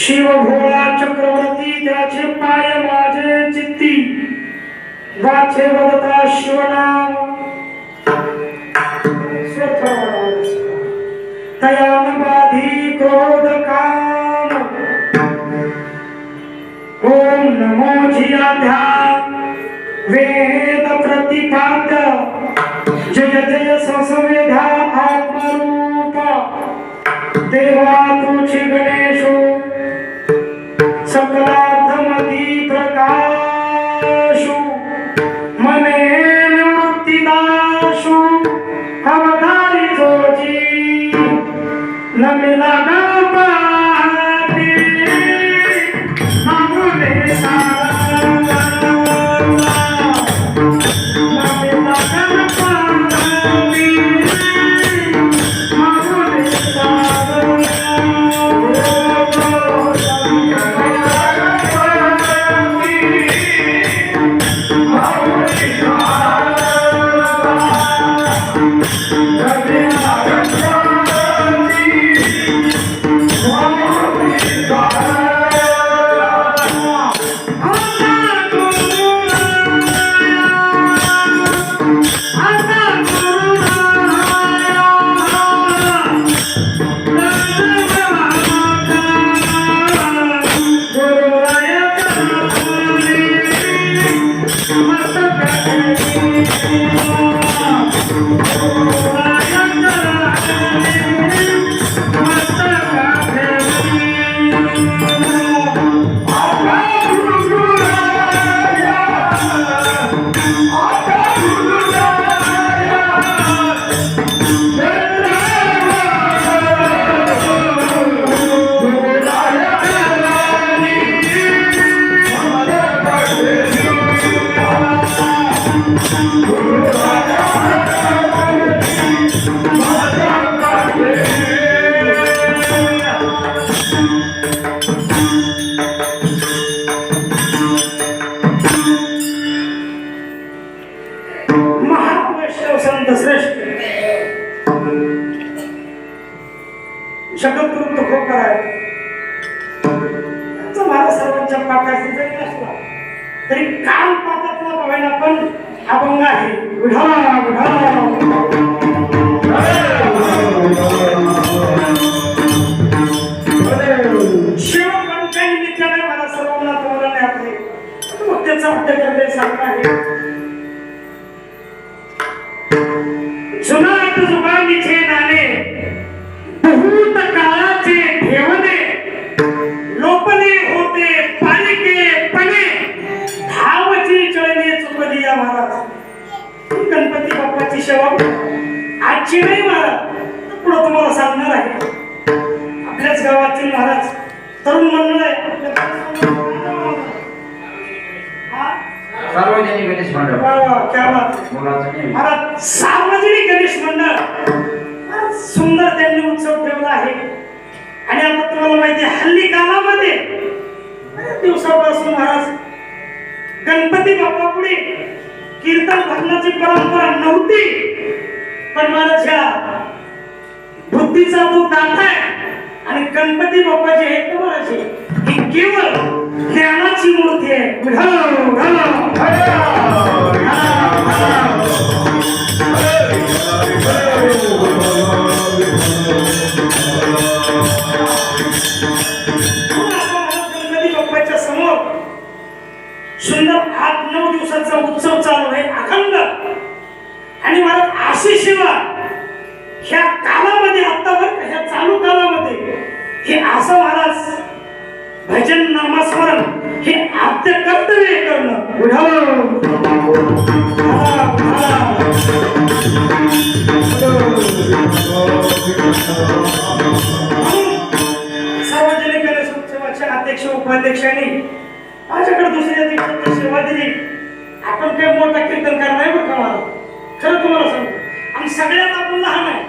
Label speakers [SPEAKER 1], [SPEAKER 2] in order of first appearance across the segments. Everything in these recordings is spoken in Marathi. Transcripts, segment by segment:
[SPEAKER 1] शिव भोळा चक्रवर्ती त्याचे पाय माझे चित्ती वाचे वदता शिवनाम तयान बाधी क्रोध काम ओम नमो जियाध्यान वेद प्रतिपाद्य जय जय संसवेधा आत्मरूप देवा तुझी गणेशो सकलार्थमती प्रकाशु मने निवृत्तिदाशु अवधारी जोजी नमिला गणपती मामुले सारंगा नमिला गणपती मामुले सारंगा शब्दकृत खूप आहे मला सर्वांच्या पाठाशी जरी नसला तरी कान पाठातला बघायला पण अभंग आहे विढा शिव पण काही नित्याने मला सर्वांना तोरण आहे मग त्याचा अध्यक्ष करणे सांगत आहे जुनाट जुबानीचे नाणे भूत काळाचे ठेवणे लोपने होते पालिके पणे धावची चळणे चुकली या महाराज गणपती बाप्पाची सेवा आजची नाही महाराज पुढे तुम्हाला सांगणार आहे आपल्याच गावातील महाराज तरुण मंडळ आहे
[SPEAKER 2] सार्वजनिक गणेश मंडळ
[SPEAKER 1] क्या बात महाराज सार्वजनिक गणेश मंडळ सुंदर त्यांनी उत्सव ठेवला आहे आणि आता तुम्हाला माहिती आहे हल्ली कालामध्ये दिवसापासून महाराज गणपती बाप्पा पुढे कीर्तन भजनाची परंपरा नव्हती पण महाराज ह्या बुद्धीचा तो दाता आहे आणि गणपती बाप्पाचे हे महाराज ही केवळ ज्ञानाची मूर्ती आहे गणपती बाप्पाच्या समोर सुंदर 8-9 दिवसाचा उत्सव चालू आहे अखंड आणि मला अशी सेवा ह्या कालामध्ये आतावर ह्या चालू कालामध्ये हे असं महाराज भजन नामस्मरण हे आद्य कर्तव्य करणं सार्वजनिक गणेश उत्सवाचे अध्यक्ष उपाध्यक्षांनी माझ्याकडे दुसऱ्या दिवसाची सेवा दिली आपण काही मोठा कीर्तनकार नाही बरं का मला खरं तुम्हाला सांगतो आणि सगळ्यात आपण लहान आहे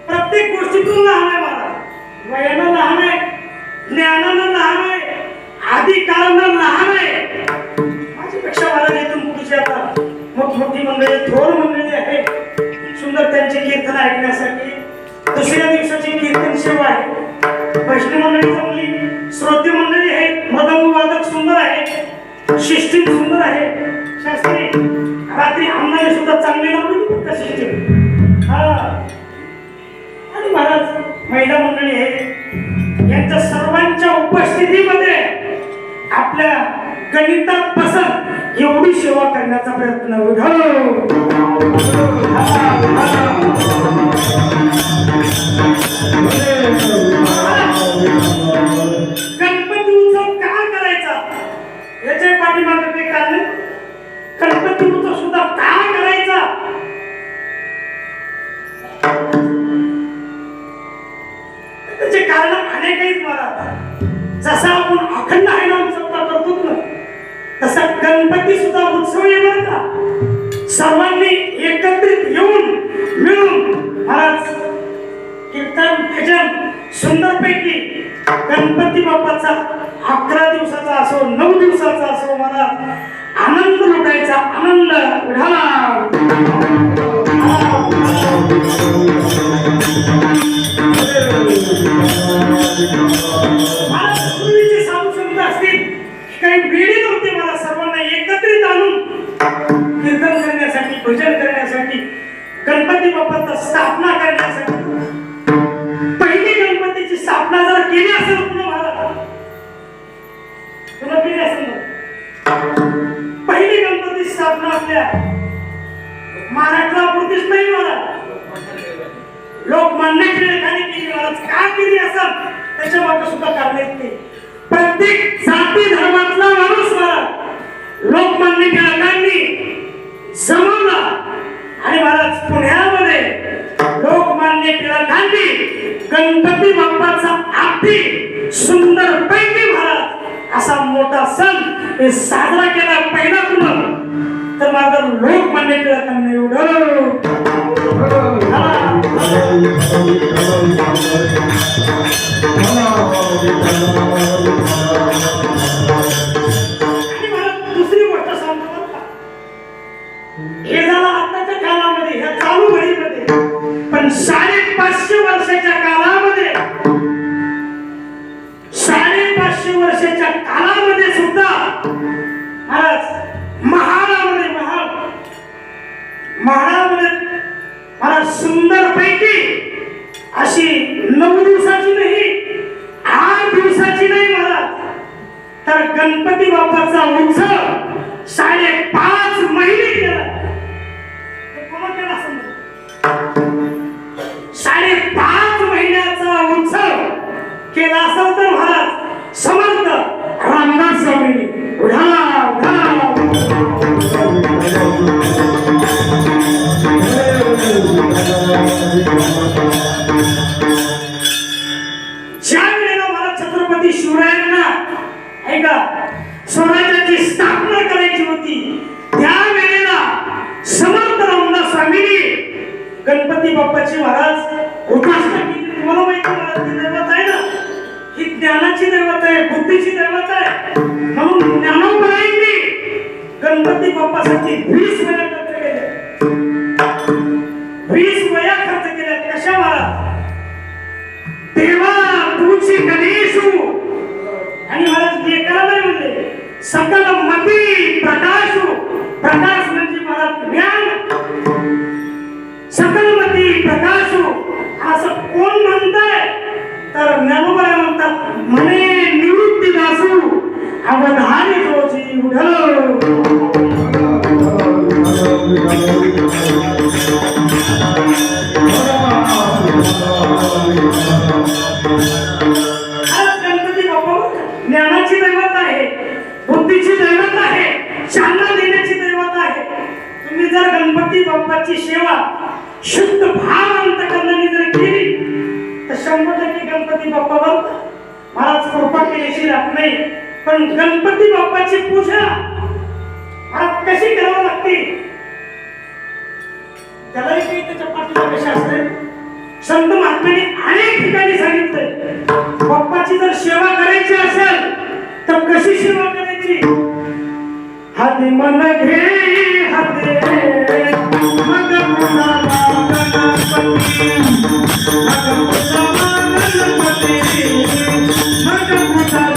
[SPEAKER 1] प्रत्येक गोष्टीतून लहान आहे मला वयानं लहान आहे ज्ञानानं लहान आहे अधिकारानं लहान आहे माझ्यापेक्षा मला इथून पुढची आता मोठमोठी मंडळी थोर मंडळी आहे सुंदर त्यांचे कीर्तन ऐकण्यासाठी दुसऱ्या दिवसाची कीर्तन सेवा आहे वैष्णव मंडळी जमली श्रोते मंडळी आहेत, मृदंग वादक सुंदर आहे, सिस्टीम सुंदर आहे. शास्त्री रात्री अंगाने सुद्धा चांगली लावली फक्त सिस्टीम. आणि महाराज महिला मंडळी आहे, यांच्या सर्वांच्या उपस्थितीमध्ये आपल्या गणितात बसत एवढी सेवा करण्याचा प्रयत्न गणपती उत्सव का करायचा याच्या पाठीमागे काही कारण. गणपती उत्सव सुद्धा का करायचा त्याचे कारण अनेक आहेत महाराज. जसा आपण अखंड आहे नाम सप्ताह करतो ना तसा गणपती सुद्धा उत्सव आहे बरं का. सर्वांनी एकत्रित येऊन मिळून महाराज कीर्तन भजन सुंदरपैकी गणपती बाप्पाचा 11 दिवसाचा असो 9 दिवसाचा असो महाराज आनंद लुटायचा. आनंद उडाला. पूर्वीचे साधू संत असतील काही वेळी नव्हते मला सर्वांना एकत्रित आणून कीर्तन करण्यासाठी भजन करण्यासाठी गणपती बाप्पाची स्थापना करण्यासाठी. पहिली गणपतीची स्थापना जर केली असेल तुला केली असेल पहिली गणपती स्थापना आपल्या महाराष्ट्रापुरतीच नाही मला लोकमान्य टिळकांनी केली. महाराज का केली असेल त्याच्या मागे सुद्धा कारण येते. प्रत्येक जाती धर्मातला माणूस महाराज लोकमान्य टिळकांनी जमवला. आणि महाराज पुण्यामध्ये लोकमान्य टिळकांनी गणपती बाप्पाचा अगदी सुंदर पैकी महाराज असा मोठा सण साजरा केला. पहिला कुण तर माझा लोकमान्य टिळकांनी एवढं दुसरी गोष्ट सांगतो हे झालं आताच्या काळामध्ये ह्या चालू घडीमध्ये. पण 550 वर्षाच्या काळामध्ये 550 वर्षाच्या काळामध्ये सुद्धा महाराज महाडामध्ये महाराज सुंदर पैकी अशी 9 दिवसाची नाही 8 दिवसाची नाही महाराज तर गणपती बाप्पाचा उत्सव 5.5 महिने केला. कोणा केला समजा 5.5 महिन्याचा उत्सव केला असेल तर महाराज समर्थ रामदास स्वामींनी ज्या वेळेला महाराज छत्रपती शिवरायांना ऐका स्वराज्याची स्थापना करायची होती त्या वेळेला समर्थ रामदास स्वामींनी गणपती बाप्पाची महाराज उपासना केली. तुम्हाला माहिती महाराज ती दैवत आहे ना ही ज्ञानाची दैवत आहे बुद्धीची दैवत आहे. म्हणून ज्ञानोबरायांनी गणपती बाप्पासाठी 20 वेळा खर्च केले. 20 वेळा खर्च केल्या. कशा महाराज देवा तुझी गणेशू आणि महाराज एकाला नाही म्हणले सकल मती प्रकाशू. प्रकाश म्हणजे महाराज ज्ञान. सकल मती प्रकाशू असं कोण म्हणताय तर ज्ञानोबा म्हणतात म्हणे निवृत्ती दासू अवधानी रोजी उढलो. गणपती बाप्पा ज्ञानाची दैवत आहे बुद्धीची दैवत आहे चालना देण्याची दैवत आहे. तुम्ही जर गणपती बाप्पाची सेवा शुद्ध भाव अंतकरणाने जर केली तर 100% गणपती बाप्पावर महाराज कृपा केल्याची राहत नाही. पण गणपती बाप्पाची पूजा महाराज कशी करावी लागते त्यालाही काही त्याच्या पाठीमागे शास्त्र संत महात्म्यांनी अनेक ठिकाणी सांगितलंय. बाप्पाची जर सेवा करायची असेल तर कशी सेवा करायची. हाती मन घे हाते मग गणपती मग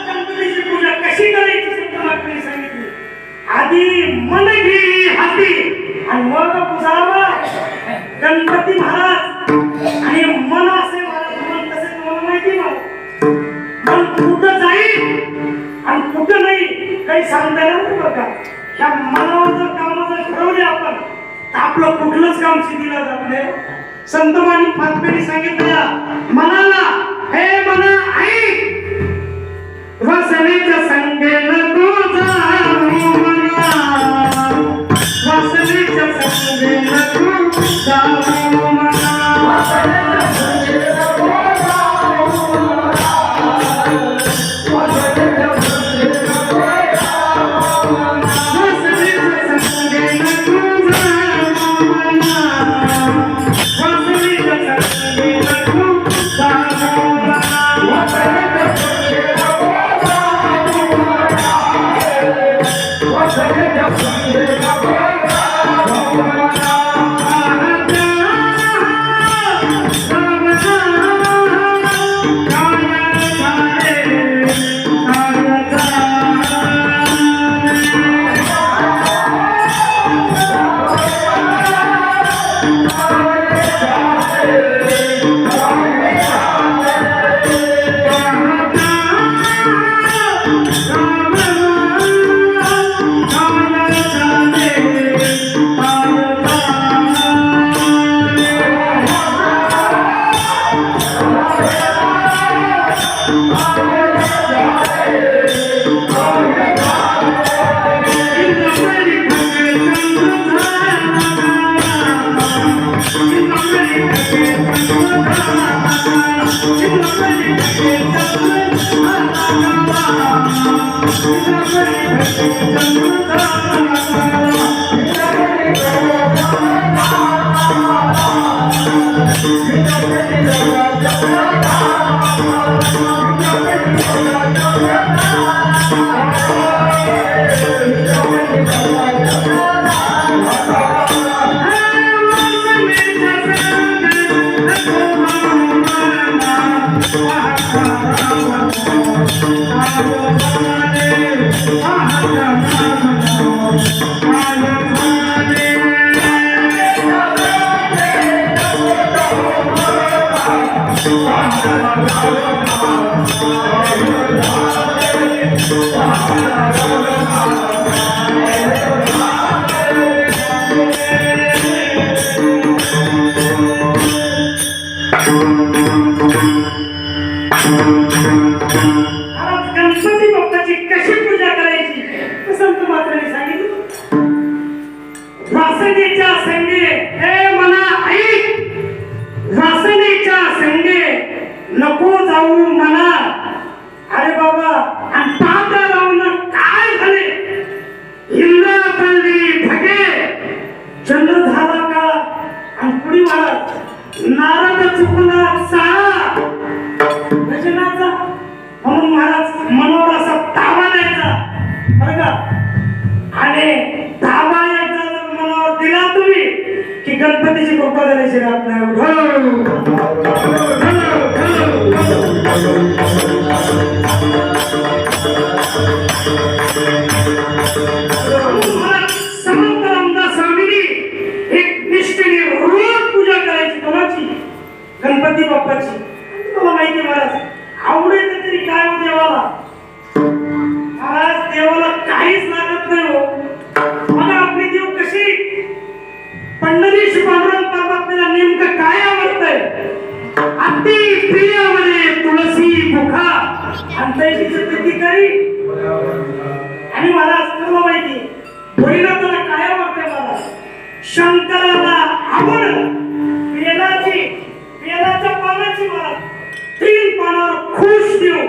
[SPEAKER 1] गणपतीची पूजा कशी करायची संत महात्म्यांनी सांगितली. आधी मन घे हाती आणि मग पुजावा गणपती महाराज. आणि मन असे महाराज मन कसे तुम्हाला माहिती ना, मन कुठं जाईल आणि कुठं नाही काही सांगता येणार नाही बघा. ह्या मनावर जर कामं जर ठरवली आपण तर आपलं कुठलंच काम सिद्धीला जात नाही. संत महात्म्यांनी सांगितलं मनाला, हे मना ऐक, वासनेच्या संगे नको जाऊ मना, वासनेच्या संगे नको जाऊ मना, वासनेच्या संगे नको जाऊ मना, वासनेच्या संगे नको जाऊ मना, वासनेच्या संगे नको जाऊ मना, वासनेच्या संगे नको जाऊ मना, वासनेच्या संगे गणपती बाप्पाची कशी पूजा करायची संत महात्म्यांनी सांगितलं. वासनेच्या संगे, हे मना ऐक, वासनेच्या संगे नको जाऊ मना. अरे बाबा, आणि तात्या रावण काय झाले, इंद्रापल्ली ढगे, चंद्र झाला का, आणि पुढे महाराज नारद चुकला साळा भजनाचा. म्हणून महाराज मनोर असा ताबा द्यायचा बरं का. आणि ताबा यायचा जर मनावर दिला तुम्ही की गणपतीची कृपा झाल्याची राहत नाही. समर्थ रामदास स्वामींनी एक निष्ठेने रोज पूजा करायची कोणाची, गणपती बाप्पाची. तुम्हाला माहिती आहे महाराज, आवडेल तरी काय हो देवाला, महाराज देवाला काहीच लागत नाही हो. बघा आपली देव कशी, पंढरीश पांडुरंग परमात्म्याला नेमकं काय आवडतंय, अति प्रिय म्हणे तुळशी मुखा अंतैशीची प्रीती करी. आणि महाराज तुम्हाला माहिती भोलेनाथाला काय आवडतंय महाराज, शंकराला आवड बेलाची, बेलाच्या पानाची महाराज 3 पानावर खुश देऊ.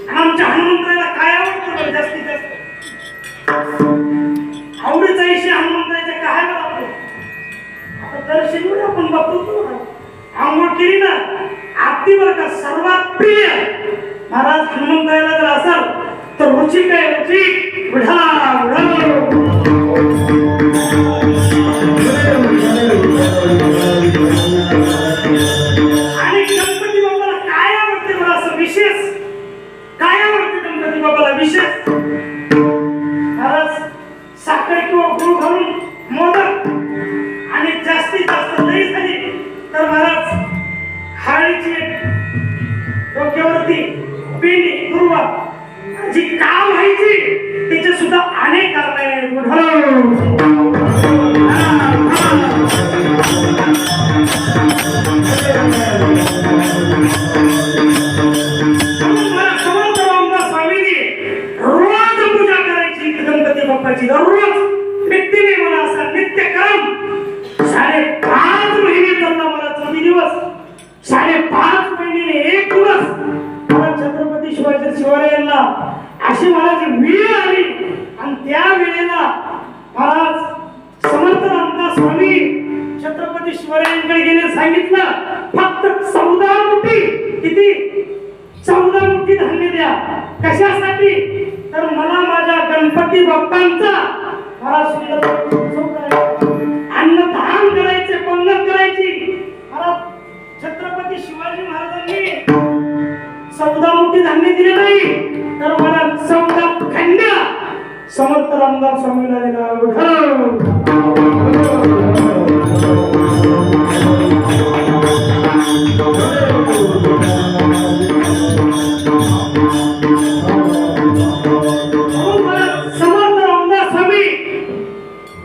[SPEAKER 1] आमच्या हनुमंताला काय आवडतं जास्तीत जास्त, आवडीचा विषय हनुमंताच्या काय लागतो. आता दर्शन आपण बघतो आंघोळ केली ना, आरती बर का सर्वात प्रिय महाराज हनुमंताला जर असाल तर रुची काय, रुची आणि गणपती विशेष महाराज साखर किंवा गुळ घालून मोदक आणि जास्तीत जास्त दही झाली तर महाराज हळदीची डोक्यावरती पिंडी दुर्वा जी काम व्हायची त्याचे सुद्धा अनेक कारण आहेत. रोज पूजा करायची गणपती बाप्पाची दररोज नित्य मला असा नित्यक्रम 5.5 महिने चालला मला 4 दिवस 5.5 महिने 1 दिवस मला छत्रपती शिवाजी शिवरायांना अशी मला जी वेळ आली आणि त्या वेळेला महाराज समर्थ रामदास स्वामी छत्रपती शिवरायांकडे गेले सांगितलं फक्त 14 मुठी किती 14 मुठी धान्य द्या कशासाठी तर मला माझ्या गणपती बाप्पांचा मला सुंदर अन्नदान करायचे पंगत करायची मला छत्रपती शिवाजी महाराजांनी 14 मुठी धान्य दिले नाही तर मला 14 खंड्या समर्थ रामदास स्वामीला दिला.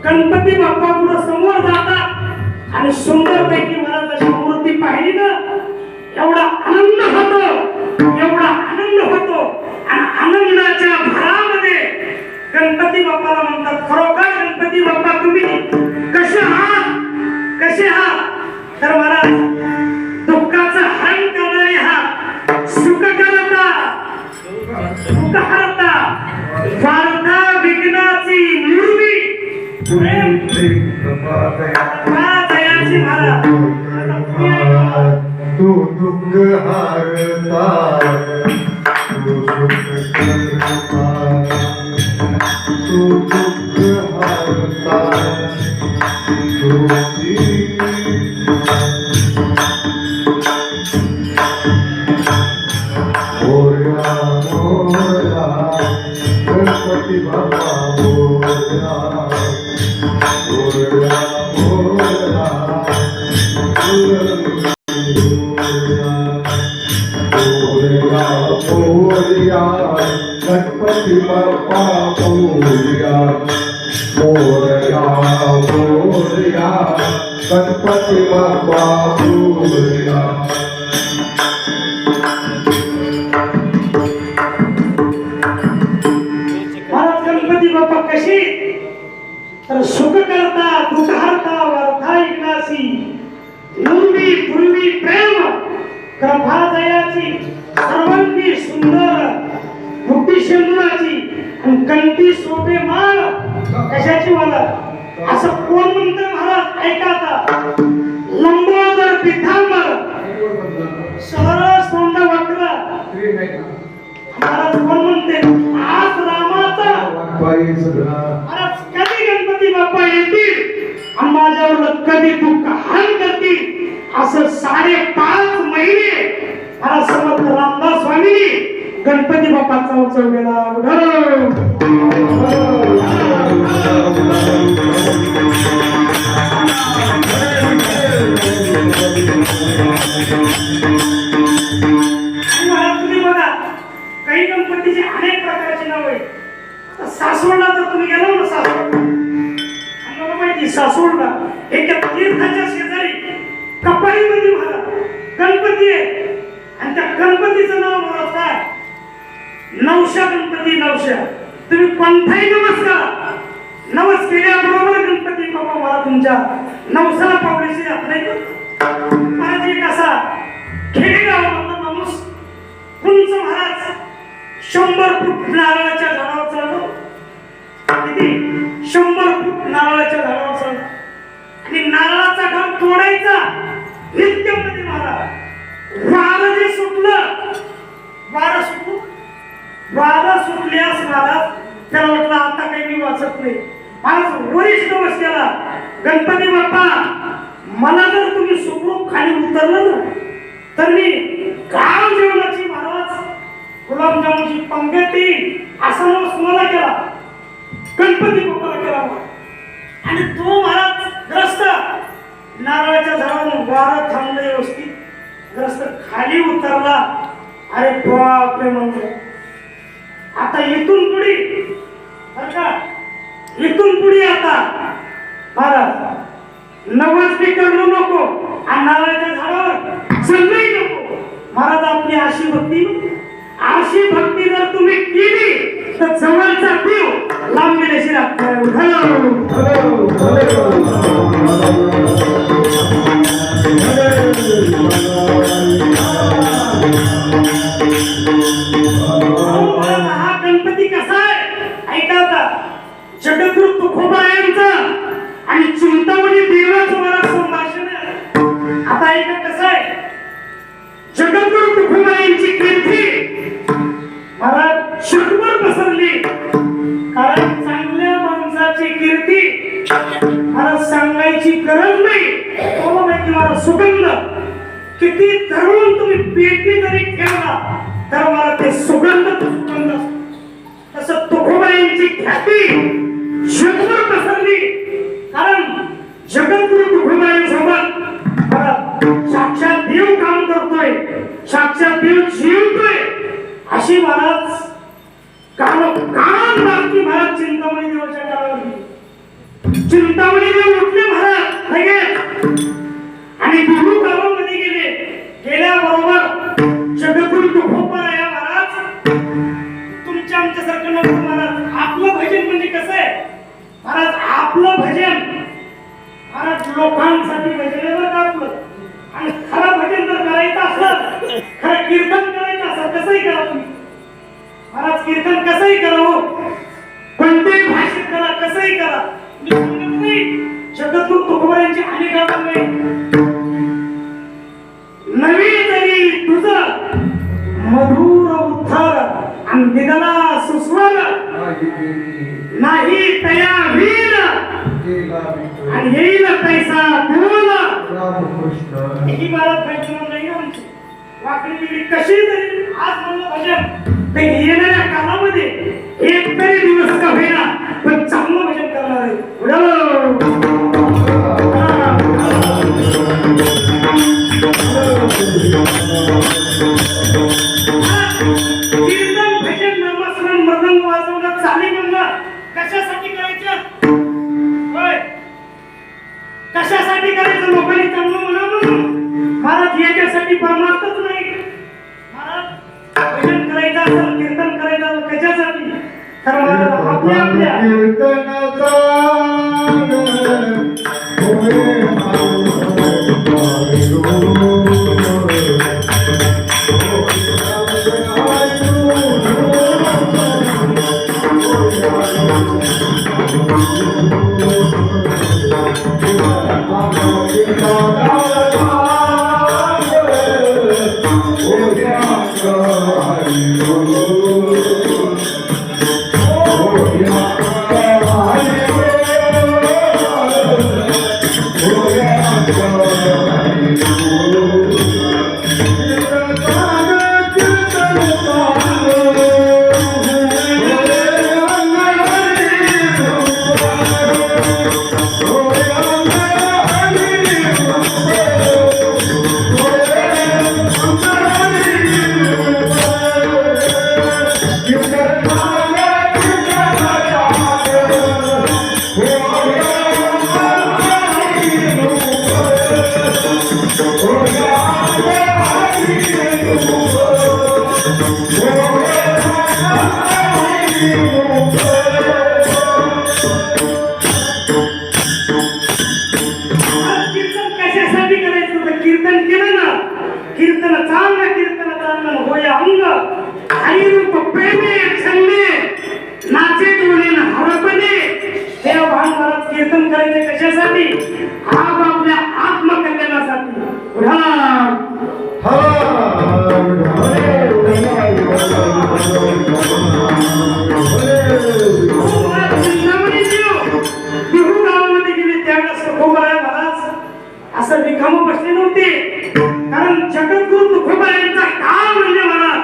[SPEAKER 1] गणपती बाप्पा पुढे समोर जातात आणि सुंदरपैकी मला जशी मूर्ती पाहिली ना एवढा आनंद होतो आणि आनंदाच्या भरामध्ये गणपती बाप्पाला म्हणतात खरोखर गणपती बाप्पा तुम्ही कसे आहात तर मला दुःखाचं हरण करणारे आहात सुख करता दुःख हरता वार्ता विघ्नाची निर्मी
[SPEAKER 2] तू दुःख हारता तू सुख हारता गणपती बाबा गणपती बाप्पा मोरया मोरया मोरया गणपती बाप्पा मोरया.
[SPEAKER 1] गणपती बाप्पा कशी तर सुख करता दुःख हरता वार्ता विघ्नाची निर्मी पूर्वी प्रेम कृपा दयाची सर्वांगी सुंदर मुक्ती शेंदुराची आणि कंठी सोपे माळ कशाची मला असं कोण म्हणतं महाराज ऐका आता लंबोदर पितांबर सरळ तोंड वक्र महाराज कोण म्हणते आज रामाचा महाराज कधी गणपती बाप्पा येतील आणि माझ्यावर कधी दुःख हरण करतील असं 5.5 महिने मला समर्थ रामदास स्वामींनी गणपती बाप्पाचा उत्सव केला. तुम्ही बघा काही गणपतीची अनेक प्रकारची नाव आहेत. सासवडला जर तुम्ही गेला ना सासवड माहिती सासवडला एका तीर्थाच्या शेजारी कपाळीमध्ये महाराज गणपती आहे आणि त्या गणपतीचं नाव महाराज काय नवशा गणपती नवशा. तुम्ही कोणताही नवस केल्याबरोबर गणपती बाप्पा मला तुमच्या नवसाला पावण्याची जात नाही. महाराज एक असा खेडेगाव मधला माणूस उंच महाराज 100 फूट नारळाच्या झाडावर चढतो. किती 100 फूट नारळाच्या झाडावर चढतो आणि नारळाचा घाट तोडायचा नित्यमध्ये महाराज वारं सुटल्यास महाराज त्याला म्हटलं आता काही मी वाचत नाही. महाराज वरिष्ठ केला गणपती बाप्पा मला जर तुम्ही सुखरूप खाली उतरलं ना तर मी गाव जेवणाची महाराज गुलाबजामुनची पंगती असा नवस मला केला, गणपती बाप्पाला केला आणि तो महाराज ग्रस्त नारळाच्या झाडावरून वारा थांबलं व्यवस्थित, ग्रस्त खाली उतरला. अरे बापरे म्हणतो, आता इथून पुढे बरं का, इथून पुढे आता महाराज नवस बी करू नको आणि नारळाच्या झाडावर चढलंही नको. महाराज आपली अशी भक्ती जर तुम्ही केली तर जवळचा देव लांब गेल्याशी लागतो. हा गणपती कसा आहे ऐका आता. जगद्गुरु तुकोबारायांचा आणि चिंतामणी देवाचं मला संभाषण आहे. आता ऐका कसं आहे, जगद्गुरु तुकोबारायांची कीर्ती महाराज शतभर पसरली. कारण चांगल्या माणसाची कीर्ती महाराज सांगायची गरज नाही. तुम्हाला माहिती मला सुगंध किती धरून तुम्ही पेटी जरी ठेवला तर मला ते सुगंध तसं तुकोबारायांची ख्याती शतभर पसरली. कारण जगद्गुरु तुकोबारायांसोबत साक्षात देव काम करतोय, साक्षात देव जीवतोय अशी महाराज काळात बातमी महाराज चिंतामणी देवाच्या काळावरती. चिंतामणी देव उठले महाराज लगेच आणि बिहू गावामध्ये गेले. गेल्याबरोबर जगद्गुरु तुकोबाराया महाराज तुमच्या आमच्यासारखं नव्हतं महाराज. आपलं भजन म्हणजे कसं आहे महाराज, आपलं भजन महाराज लोकांसाठी भजन आहे बरं आपलं. आणि खरं भजन जर करायचं असलं, खरं कीर्तन करायचं असलं कसंही करा तुम्ही महाराज. कीर्तन कसंही करा हो, कोणत्याही भाषेत करा, कसंही करा. मी सांगत नाही जगद्गुरु तुकोबारायांची अनेक गाणं नाही. नवी तरी तुझं मधुर उत्तर आणि दिदला सुस्वर नाही तया वीर आणि येईल पैसा बोल. ही महाराज भजन नाही आमची वाकडी बिकडी कशी तरी आज म्हणलं भजन ते येणाऱ्या काळामध्ये एक तरी दिवस का होईना पण चांगलं भजन करणार आहे. कीर्तन भजन नामस्मरण मृदंग वाजवणं चाली म्हणणं कशासाठी करायचं होय, कशासाठी करायचं लोकांनी चांगलं म्हणा म्हणून महाराज. याच्यासाठी परमार्थच नाही महाराज. भजन करायचं असेल, कीर्तन करायचं असेल कशासाठी तर महाराज आपल्या कीर्तन करायचे कशासाठी? आपल्या आत्मकल्याणासाठी. असं रिकाम बसले नव्हते, कारण जगद्गुरु तुकोबारायांचा काळ म्हणजे महाराज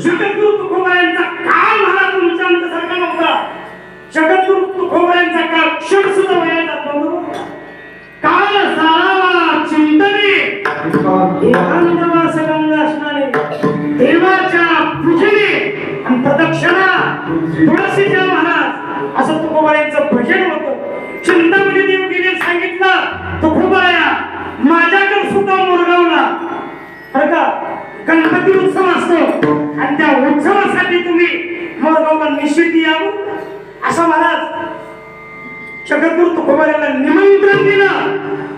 [SPEAKER 1] जगद्गुरु तुकोबारायांचा काळ मला तुमच्या आमच्यासारखा नव्हता. जगद्गुरु तुकोबारायांचा काळ क्षण सुद्धा वाया जात नव्हता. काळ सारावा चिंतने एकांतवास गंगा स्नाने, देवाच्या पूजने आणि प्रदक्षिणा तुळशीच्या महाराज असं तुकोबारायांचं भजन होतं. चिंतामणी देवगिरीने सांगितलं, तुकोबाराया माझ्याकडे सुद्धा मोरगावला बरं का गणपती उत्सव असतो आणि त्या उत्सवासाठी तुम्ही मोरगावला निश्चित यावं असं महाराज जगद्गुरु तुकोबारायाला निमंत्रण दिलं.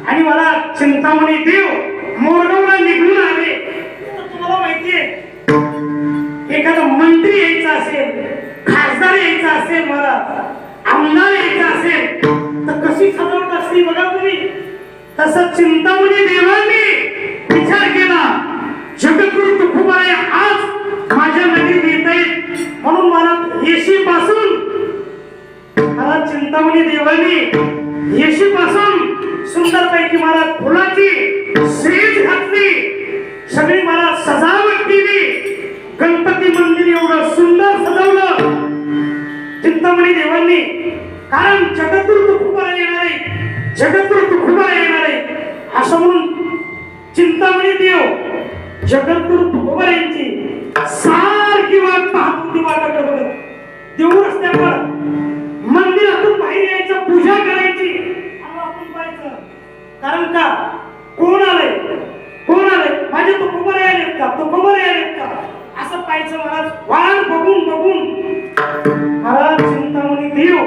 [SPEAKER 1] आणि मला चिंतामणी देव मोरगावला निघून आले. तुम्हाला माहितीये एखादा मंत्री यायचा असेल, खासदार यायचा असेल, मला आमदार यायचा असेल तर कशी सजावट असते बघा तुम्ही. तसं चिंतामणी देवांनी विचार केला, जगद्गुरु तुकोबाराया आज माझ्या नदीत येत आहेत म्हणून मला येशी पासून मला चिंतामणी देवांनी येशी पासून सुंदरपैकी मला फुलाची सेज घातली, सगळी मला सजावट केली. गणपती मंदिर एवढं सुंदर सजवलं चिंतामणी देवांनी. कारण जगद्गुरु तुकोबाराया येणार आहे, जगद्गुरु तुकोबाराया येणार आहे असं म्हणून चिंतामणी देव जगद्गुरु तुकोबारायांची सारखी वाट पाहत होती. वाटाकडे बघत देव रस्त्यावर मंदिरातून बाहेर यायचं, पूजा करायची आणि आपण पाहायचं. कारण का कोण आलंय, कोण आलंय, माझे तुकोबाराया आलेत का, तुकोबाराया आलेत का असं पाहायचं. महाराज वाट बघून बघून महाराज चिंतामणी देव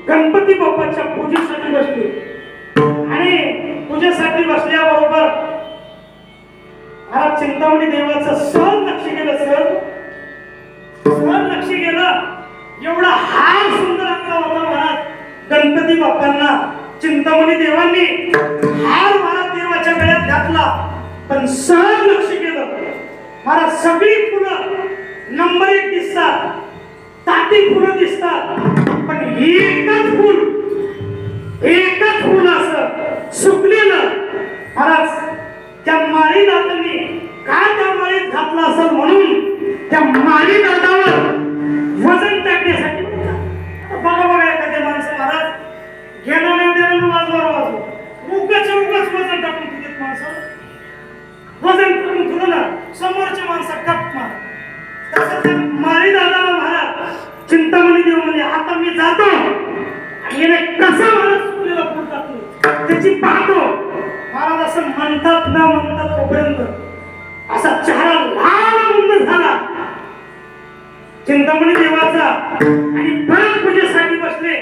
[SPEAKER 1] गणपती बाप्पाच्या पूजेसाठी बसले आणि पूजेसाठी बसल्याबरोबर महाराज चिंतामणी देवाचं सहज लक्ष गेलं, सहज लक्ष गेलं. एवढा हार सुंदर आपला होता महाराज गणपती बाप्पांना. चिंतामणी देवांनी हार महाराज देवाच्या गळ्यात घातला पण सहज लक्ष गेलं. महाराज सगळी फुलं नंबर 1 दिसतात, ताटी फुलं दिसतात पण एकच फुल असं सुकलेलं. महाराज त्या माळी दातांनी काय त्या माळीत घातलं असेल म्हणून त्या माळी दातावर वजन टाकण्यासाठी बघा बघा एखाद्या माणसं महाराज घेणं नाही देणं वाजवा उगाच वजन टाकून तिथे माणसं वजन करून तुला ना समोरच्या माणसा कप मार. तसं त्या माळी दादाला महाराज चिंतामणी देव म्हणजे आता मी जातो आणि याने कसं मला सुकलेला फुल टाकलं त्याची पाहतो. महाराज असं म्हणतात ना म्हणतात तोपर्यंत असा चेहरा लाल मुंद झाला चिंतामणी देवाचा आणि परत पूजेसाठी बसले.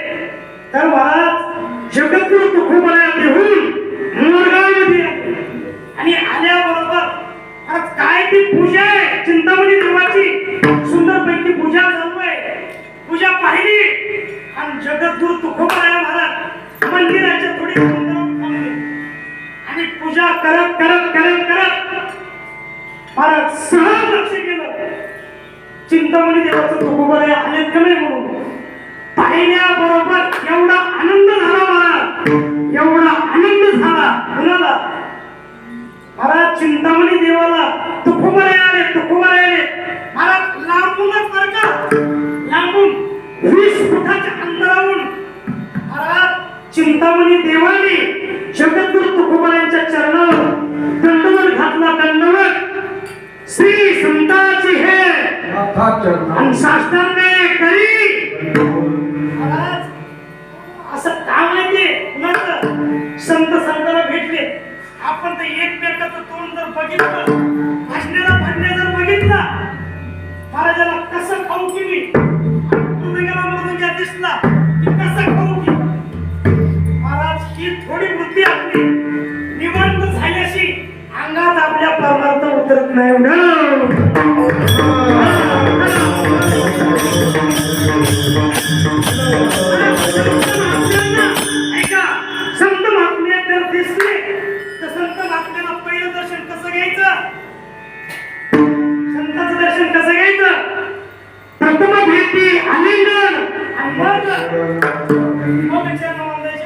[SPEAKER 1] तर महाराज जगद्गुरु तुकोबाराया देहून मोरगावमध्ये आणि आल्याबरोबर आज काय ती पूजा आहे चिंतामणी देवाची, सुंदरपैकी पूजा चालू आहे. पूजा पाहिली आणि जगद्गुरु तुकोबाराया महाराज मंदिराच्या थोडी थांबले आणि पूजा करत करत करत करत महाराज सहज लक्ष केलं चिंतामणी देवाचं तुकोबाराया आलेत का नाही म्हणून. पाहिल्याबरोबर एवढा आनंद झाला महाराज, एवढा आनंद झाला कुणाला महाराज चिंतामणी देवाला तुकोबाराया आले, तुकोबाराया आले. महाराज लांबूनच बरं का, लांबून 20 फुटाच्या अंतरावरून महाराज चिंतामणी देवाने जगद्गुरु तुकोबारायांच्या चरणावर दंडवत घातला. दंडवत श्री संताची हे आणि साष्टांगे करी. महाराज असं काम आहे ते कुणाचं संत संतांना भेटले आपण तर एकमेकाचं तोंड जर बघितलं, भाषणाला भांडणे जर बघितला, महाराजाला कसं खाऊ की मी तुम्हाला मला दिसला की कसं खाऊ की. महाराज ही थोडी वृत्ती आपली निवांत झाल्याशी अंगात आपल्या परमार्थ उतरत नाही. ऐका संत महात्मे जर दिसले तर संत महात्म्याला पहिलं दर्शन कसं घ्यायचं, संतांचं दर्शन कसं घ्यायचं, प्रथम भेटी आलिंगन आणि मग चरण वंदायचे.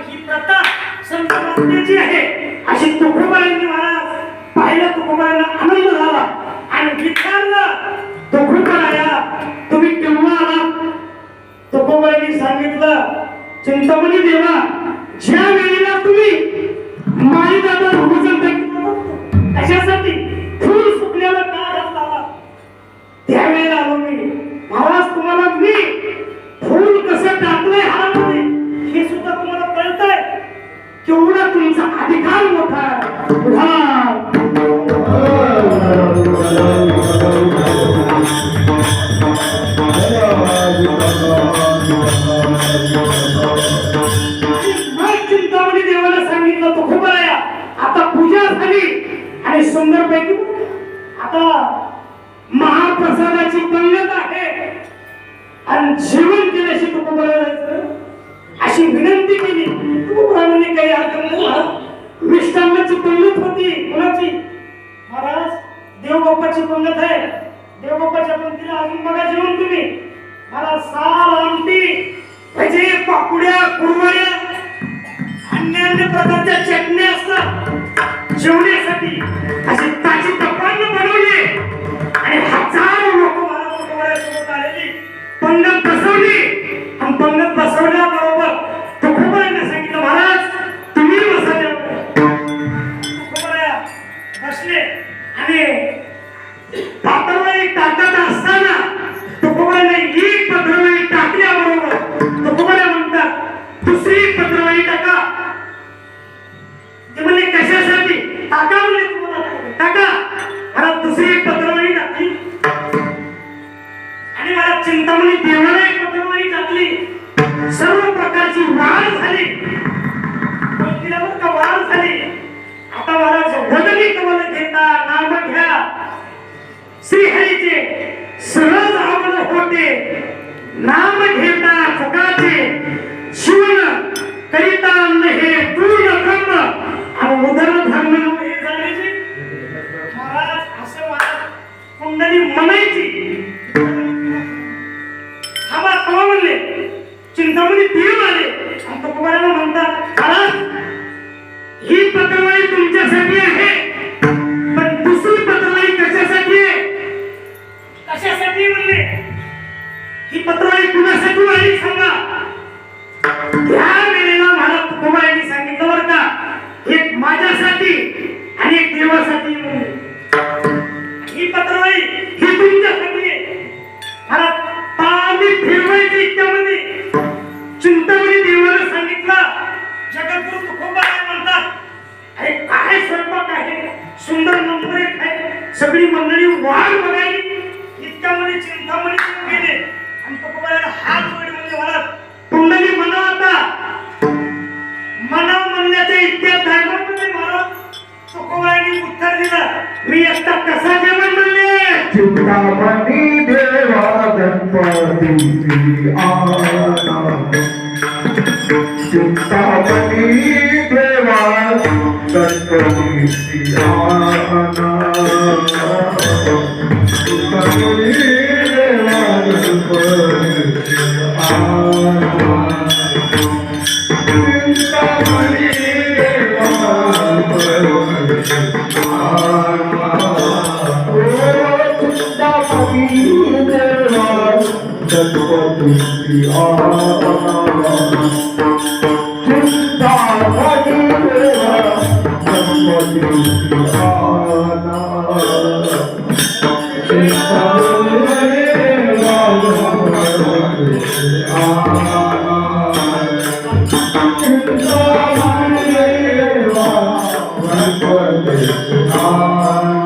[SPEAKER 1] ही प्रथा संतांची आहे अशी तुकोबारायांनी महाराज पाहिलं. तुकोबारायांना आनंद झाला आणि विचारलं, तुकोबाराया तुम्ही केव्हा आला? तुकोबारायांनी सांगितलं, चिंतामणी देवा, ज्या वेळेला तुम्ही माई दादा भूजन कशासाठी फूल सुकल्याला का हात लावा त्यावेळेला आलो मी. महाराज तुम्हाला मी फूल कसं टाकलंय हारामध्ये हे सुद्धा तुम्हाला कळतंय. केवढा तुमचा अधिकार मोठा चिंतामणी देवाला सांगितलं, तो खूप आहे. आता पूजा झाली आणि सुंदरपैकी आता महाप्रसादाची पंगत आहे आणि जेवण केल्याशी तुकोबाला जायचं अशी विनंती केली. तुकोबाराने काही हरकत नाही. मिष्टांची पंगत होती. कोणाची? महाराज देवबाप्पाची पंगत आहे. देवबाप्पाच्या पंगतीला अजून बघा जेवण तुम्ही. मला साल आमटी भजे पापुड्या कुरवड्या अन्य प्रकारच्या चटण्या असतात जेवण्यासाठी अशी ताजी पकवानं बनवली आणि हजारो लोक महाराज तुकोबारासोबत आलेली पंगत बसवली. आणि पंगत बसवल्याबरोबर तुकोबारांनी सांगितलं, महाराज तुम्ही बसा. तुकोबारा बसले आणि पातळवाडी टाकत असताना तुकोबाराने एक पत्रवाडी टाकल्याबरोबर तुकोबारा म्हणतात, दुसरी पत्रवाडी टाका. ते म्हणले कशासाठी? टाका म्हणले. तुम्हाला टाका. मला दुसरी पत्रवाडी टाकली आणि मला चिंतामणी देवाला एक पत्रवाडी टाकली. सर्व प्रकारची वाढ झाली. पंक्तीवर का वाढ झाली. आता महाराज वदनी कमल घेता नाम घ्या श्रीहरीचे सहज आवन होते. नाम घेता फुकाचे शिवन करिता हे पूर्ण ब्रह्म आणि उदर धर्म हे जाण्याचे. महाराज असं महाराज कुंडली म्हणायची. थांबा म्हणले. चिंतामणी देव आले आणि तुकोबाराला म्हणतात, महाराज ही पत्रवाडी तुमच्यासाठी आहे पण दुसरी पत्रवाडी कशासाठी आहे? कशासाठी म्हणले? ही पत्रवाडी कुणासाठी आली सांगा. त्या वेळेला मला तुकोबारांनी सांगितलं बरं का, एक माझ्यासाठी आणि एक देवासाठी म्हणले. ही पत्रवाडी ही तुमच्यासाठी आहे. मला पाणी फिरवायची इतक्यामध्ये चिंतामणी देवाला सांगितलं. जगद्गुरु तुकोबाराय म्हणतात, अरे काय स्वयंपाक आहे, सुंदर नंबर एक आहे. सगळी मंडळी वाट बघायली. इतक्यामध्ये चिंतामणी गेले आणि तुकोबाराला हात जोडले. म्हणजे मला कुंडली म्हणा. आता मनाव म्हणण्याच्या इतक्या धर्मामध्ये महाराज तुकोबारांनी उत्तर दिलं, मी एकटा कसा जेवण म्हणले.
[SPEAKER 2] चिंतामणी देवा गणपती आना. चिंतामणी देवा गणपती आना. चिंतामणी देवा गणपती आना. चिंतामणी देवा गणपती आना. चिंतामणी देवा गणपती आना.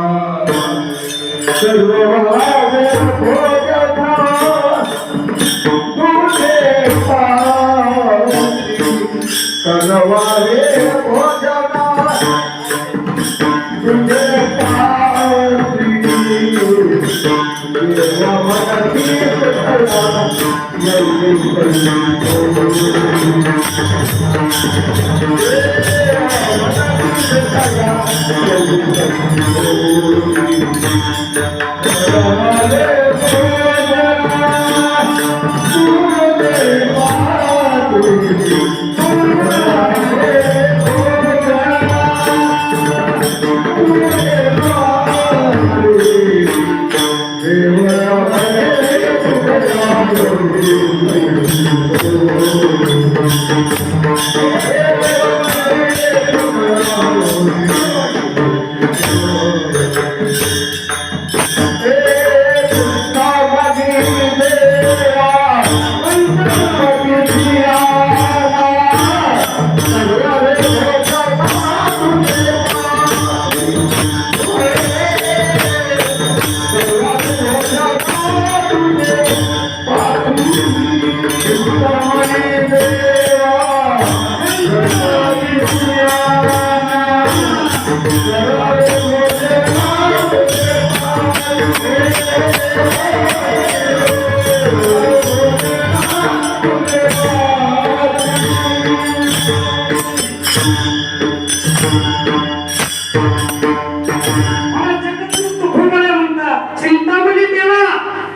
[SPEAKER 1] चिंतामणी देवा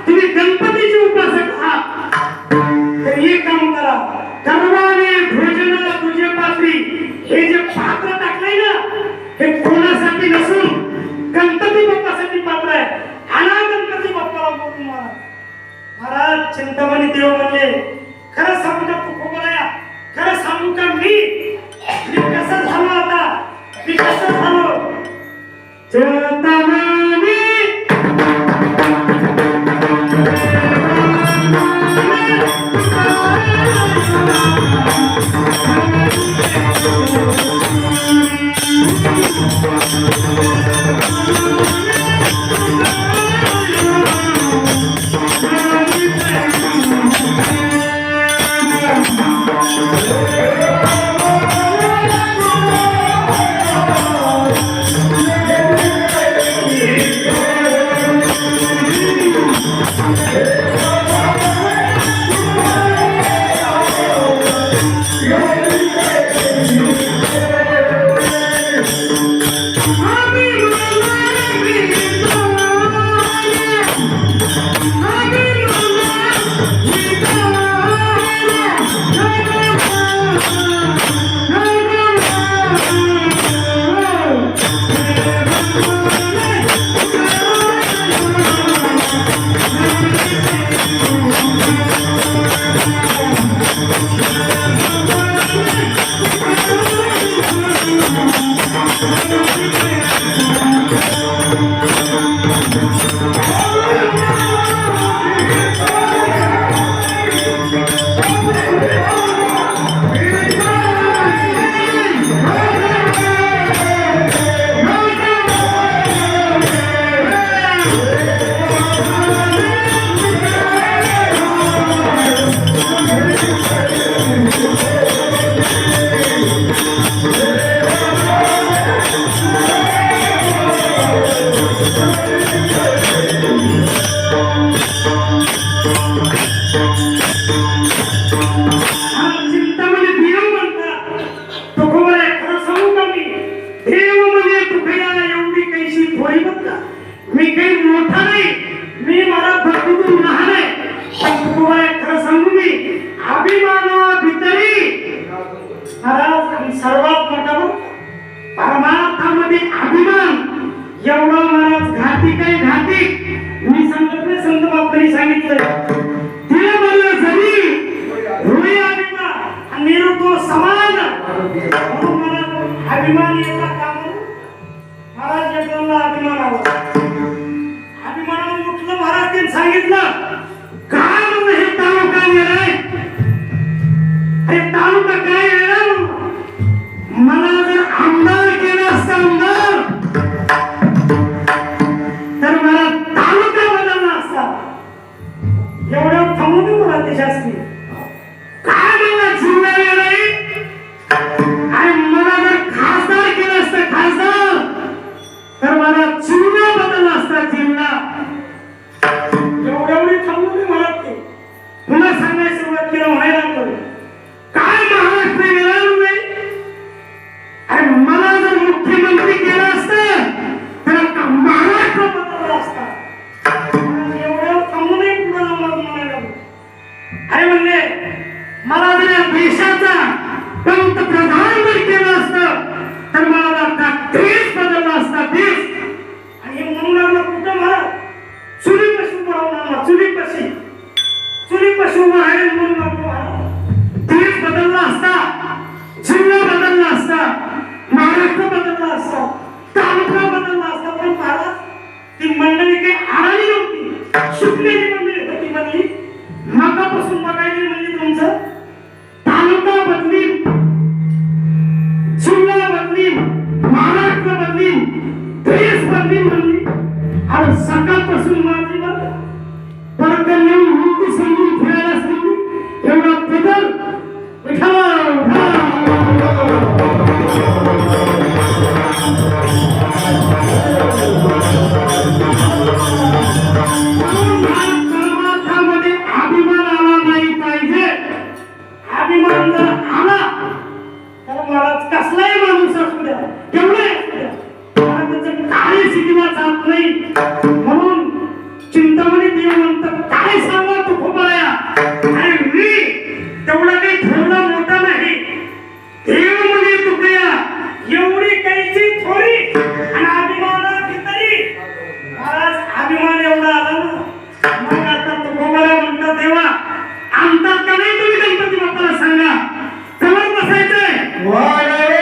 [SPEAKER 1] तुम्ही गणपतीचे उपासक आहात तर एक काम करा सर्वांनी भोजन तुझे पात्री हे जे पात्र टाकलंय ना हे कोणासाठी नसून गणपती बाप्पासाठी पात्र आहे आणा गणपती बाप्पाला बोलून महाराज चिंतामणी देव म्हणले खरं सांगू का तू खोबराया खरं सांगू का मी कसं झालो आता मी कसं झालो चिंतामणी मी काही मोठा नाही मी मला भक्तीतून लहान आहे पण तुम्हाला खरं सांगू मी अभिमान भितरी महाराज सर्वात मोठा परमार्थामध्ये अभिमान एवढं महाराज घाती काही घाती मी सांगत नाही संत बाप्पांनी सांगितलं तिला म्हणलं जरी हृदय अभिमान निरुतो समान म्हणून मला अभिमान येता का महाराज जगदंबा अभिमान आला अभिमानाने उठलं महाराज त्यांनी सांगितलं काय म्हणून हे तालुका वेळाय हे तालुका काय वेळा मला जर आमदार केलं असतं आमदार तर मला तालुका बदलला असता एवढं थांबू दे मला त्याच्यासाठी काय मला जिल्हा वेळाय आणि मला जर खासदार केलं असतं खासदार तर मला जिल्हा बदलला असता जिल्हा एवढी थांबू दे मला ते पुन्हा सांगायला सुरुवात केलं म्हणायला लागलो काय महाराष्ट्र गेला नाही ड्रेस बदली म्हणली आणि सकाळपासून माझी परकन्या मुलगी समजून फिरायला सांगली एवढा बदल मध्ये अभिमान आला नाही पाहिजे. अभिमान जर आला तर मला कसलाही माणूस असू द्या तेवढे त्याचं काही सिनेमा जात नाही. म्हणून चिंतामणी देव म्हणतात काय सांगा तू खोबळ्या आणि मी तेवढा काही ठरला मोठा नाही. देव म्हणे तुकड्या एवढी काहीची थोडी आणि अभिमाना तरी महाराज अभिमान एवढा आला ना. मग आता तू खोबळ्या म्हणतात देवा आणतात का नाही तुम्ही गणपती बाप्पाला सांगा. कवर बसायचंय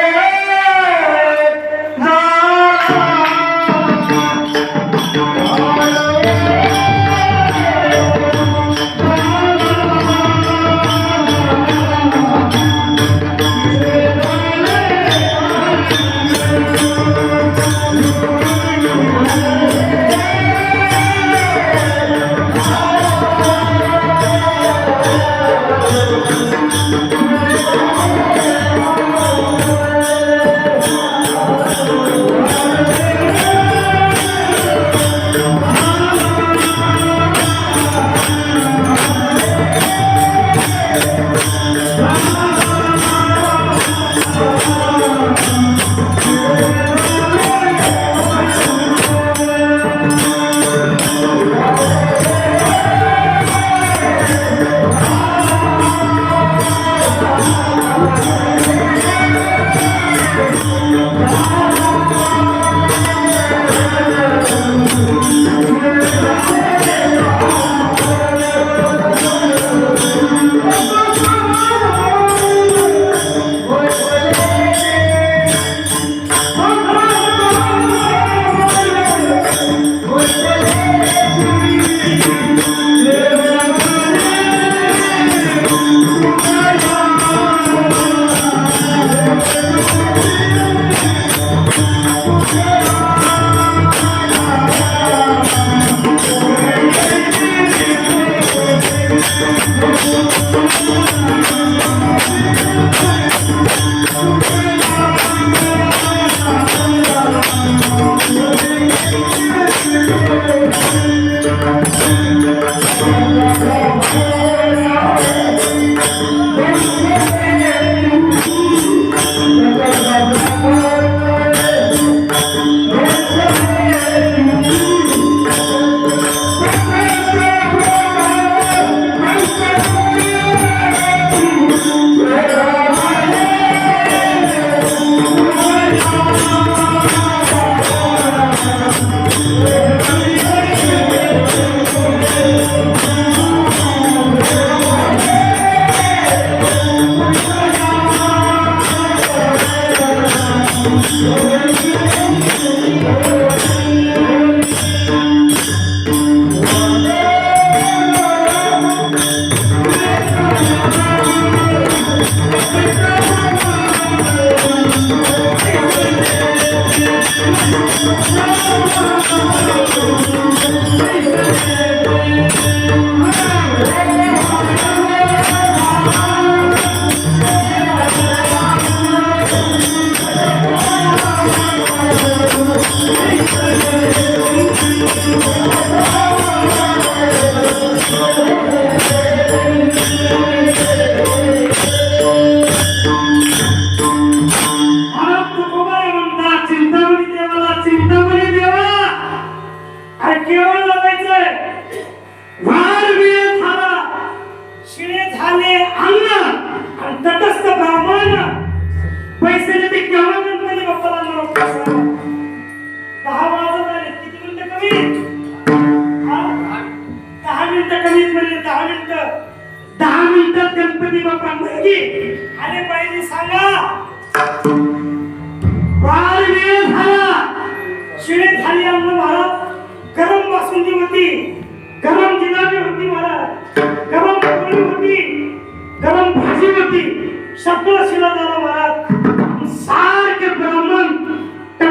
[SPEAKER 1] सगळं शिला झाला महाराज सारखे ब्राह्मण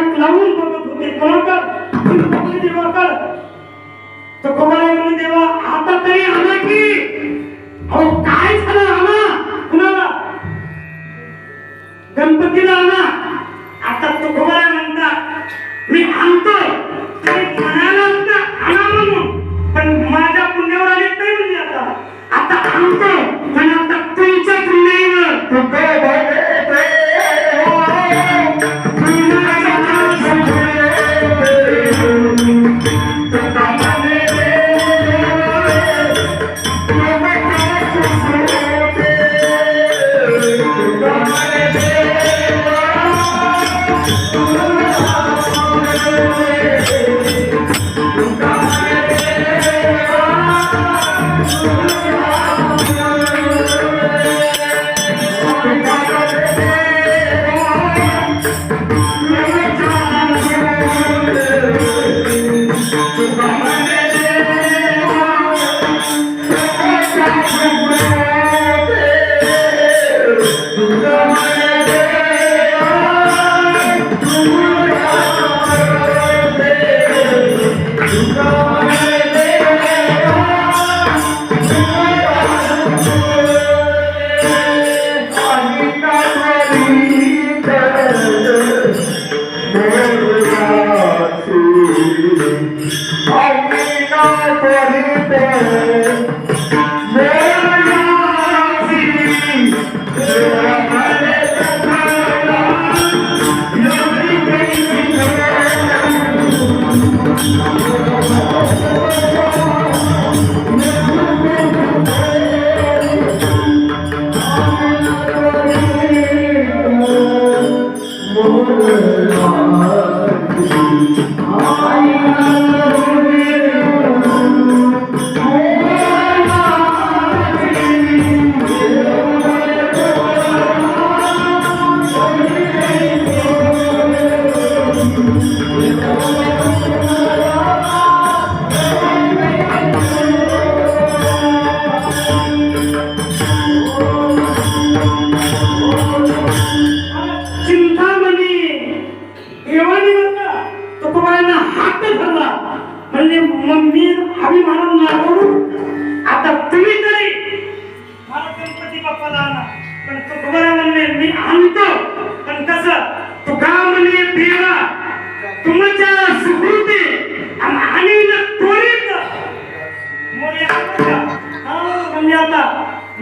[SPEAKER 1] टक लावून बघत होते कोणाकडे चिंतामणी देवाकडे. तुकोबाराय म्हणून देवा आता तरी आला की. अहो काय झालं आला कुणाला? गणपतीला आला. आता तुकोबाराय म्हणतात मी आणतो तरी म्हणाला होता आणा म्हणून, पण माझ्या पुण्यावर आले नाही म्हणजे आता आणतो, पण आता तुमच्या पुण्यावर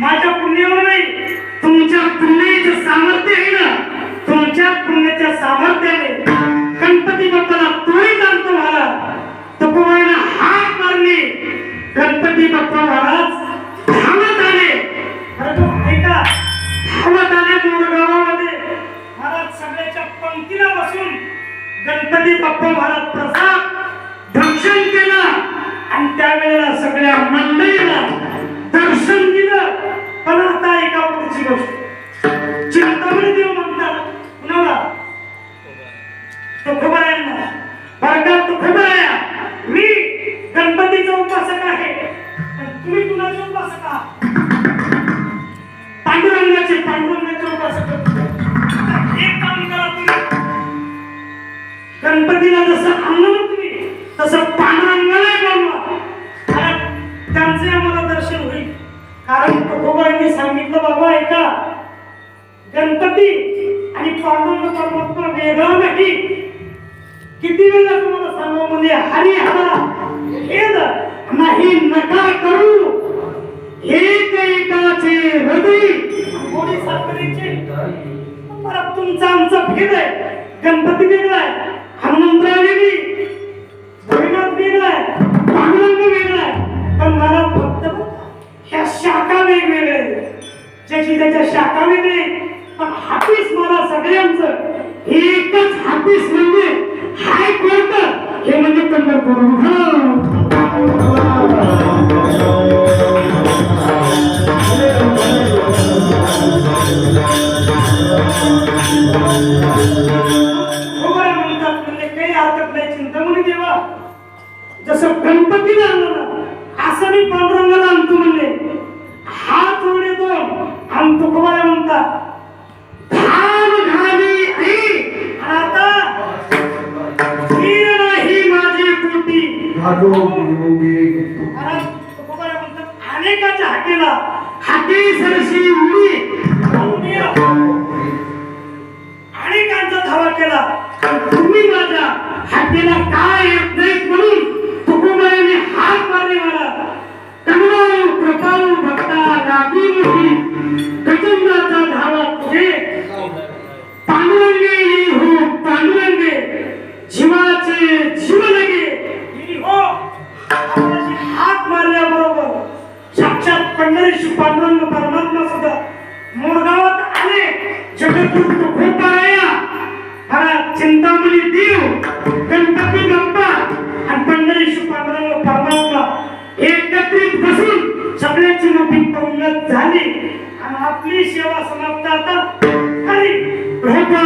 [SPEAKER 1] माझ्या पुण्यावर नाही, तुमच्या पुण्याचं सामर्थ्य आहे ना, तुमच्या पुण्याच्या सामर्थ्याने गणपती बाप्पाला तोही जाणतो महाराज. तुकोबारायला हात मारली, गणपती बाप्पा महाराज धावत आले. ऐका, धावत आले मोरगावामध्ये महाराज. सगळ्याच्या पंक्तीला बसून गणपती बाप्पा महाराज प्रसाद दर्शन केलं आणि त्यावेळेला सगळ्या मंडळीला दर्शन दिलं. पण आता एका पुढची गोष्ट, चिंतामणी देव म्हणतात कुणाला? तुकोबारायांना. बरं तुकोबाराया, मी गणपतीचा उपासक आहे, पण तुम्ही कुणाचे उपासक आहात? पांडुरंगाचे उपासक. एक काम करा तुम्ही, गणपतीला जसं आणलं तुम्ही तसं पांडुरंगाला बोलवा, त्यांचे आम्हाला दर्शन होईल. कारण तुकोबारायांनी सांगितलं बाबा ऐका, गणपती आणि पांडुरंग परमात्मा वेगळा नाही. किती वेळा तुम्हाला सांगा, म्हणजे हरी हरा भेद नाही नका करू, एक एकाचे हृदय गोडी साखरेचे. परत तुमचा आमचा भेद आहे. गणपती वेगळा आहे, हनुमंतराव वेगळी, भोलेनाथ वेगळा आहे, पांडुरंग वेगळा आहे. पण मला फक्त ह्या शाखा वेगवेगळ्या, ज्याची त्याच्या शाखा वेगळे, पण हापीस मला सगळ्यांचं एकच हापीस म्हणजे हायकोर्ट, हे म्हणजे पंढरपूर. काही हरकत नाही. चिंतामणी देवा, जसं गणपतीला आणलं ना असं मी पांडुरंगाला आणतो म्हणले. हात जोडे दोन आणि तुकोबाराय म्हणतात धाम घाली आई. आता
[SPEAKER 2] योगी
[SPEAKER 1] महाराज तुकोबाराय म्हणतात, अनेकाच्या हाकेला हाके सरशी उडी अनेकांचा धावा केला, पण तुम्ही माझ्या हाकेला काय येत नाहीत म्हणून तुकोबाराने हात मारले मला. करुणाळू कृपाळू भक्ता रागी मोठी गजंगाचा धावा पुढे. पांडुरंगे ये हो पांडुरंगे जीवाचे जीव लगे ये हो. हात मारल्याबरोबर साक्षात पंढरीशी पांडुरंग परमात्मा सुद्धा मोरगावात आले. जगद्गुरु तुकोबाराया महाराज चिंतामणी देव गणपती बाप्पा आणि पंढरीशी पांडुरंग परमात्मा एकत्रित बसून सगळ्याची मोठी पंगत झाली आणि आपली सेवा समाप्त आता हरी कृपा